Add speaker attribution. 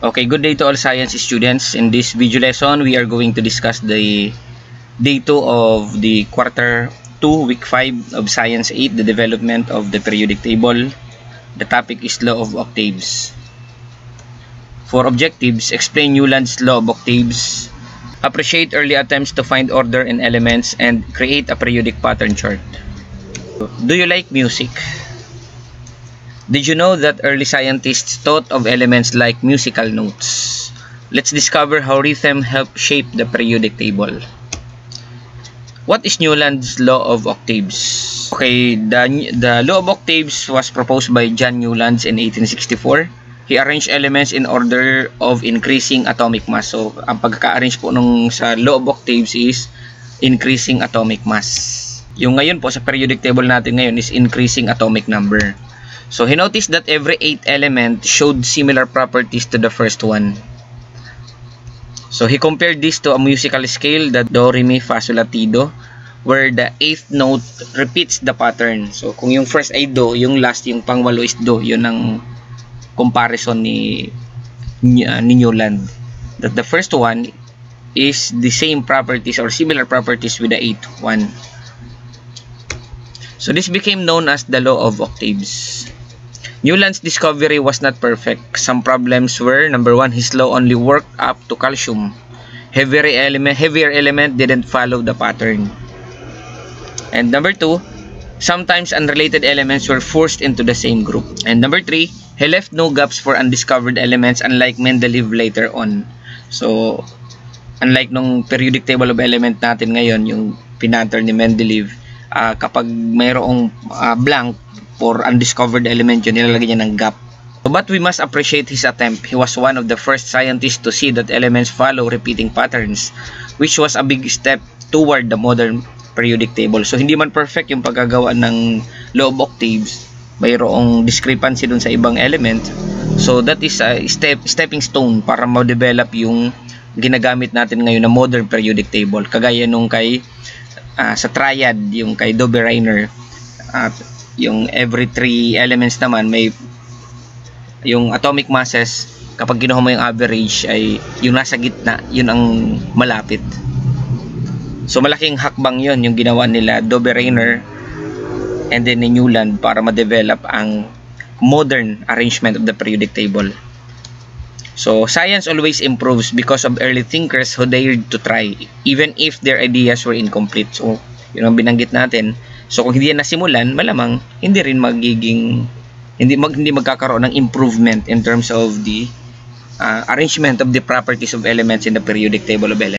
Speaker 1: Okay, good day to all science students. In this video lesson, we are going to discuss the day 2 of the quarter 2, week 5 of Science 8, the development of the periodic table. The topic is law of octaves. For objectives, explain Newland's law of octaves, appreciate early attempts to find order in elements, and create a periodic pattern chart. Do you like music? Did you know that early scientists thought of elements like musical notes? Let's discover how rhythm helped shape the periodic table. What is Newland's law of octaves? Okay, the law of octaves was proposed by John Newland in 1864. He arranged elements in order of increasing atomic mass. So, ang pagka-arrange po nung sa law of octaves is increasing atomic mass. Yung ngayon po sa periodic table natin ngayon is increasing atomic number. So, he noticed that every 8 element showed similar properties to the first one. So, he compared this to a musical scale, the Do, Re, Mi, Fa, Sol, La, Ti, Do, where the 8th note repeats the pattern. So, kung yung first ay Do, yung last, yung pangwalo is Do, yun ang comparison ni Newland. That the first one is the same properties or similar properties with the 8th one. So, this became known as the law of octaves. Newland's discovery was not perfect. Some problems were, number 1, his law only worked up to calcium. Heavier element didn't follow the pattern. And number 2, sometimes unrelated elements were forced into the same group. And number 3, he left no gaps for undiscovered elements, unlike Mendeleev later on. So, unlike nung periodic table of element natin ngayon, yung pinattern ni Mendeleev, kapag mayroong blank for undiscovered element, yun nilalagay niya ng gap. But we must appreciate his attempt. He was one of the first scientists to see that elements follow repeating patterns, which was a big step toward the modern periodic table. So, hindi man perfect yung paggagawa ng law of octaves. Mayroong discrepancy dun sa ibang element. So, that is a stepping stone para ma-develop yung ginagamit natin ngayon na modern periodic table. Kagaya nung kay sa triad, yung kay Dobereiner, at yung every 3 elements naman may yung atomic masses, kapag kinuha mo yung average ay yung nasa gitna, yun ang malapit. So malaking hakbang yun yung ginawa nila Dobereiner and then ni Newland para ma-develop ang modern arrangement of the periodic table. So science always improves because of early thinkers who dared to try even if their ideas were incomplete. So yun ang binanggit natin. So kung hindi yan nasimulan, malamang hindi rin hindi magkakaroon ng improvement in terms of the arrangement of the properties of elements in the periodic table of elements.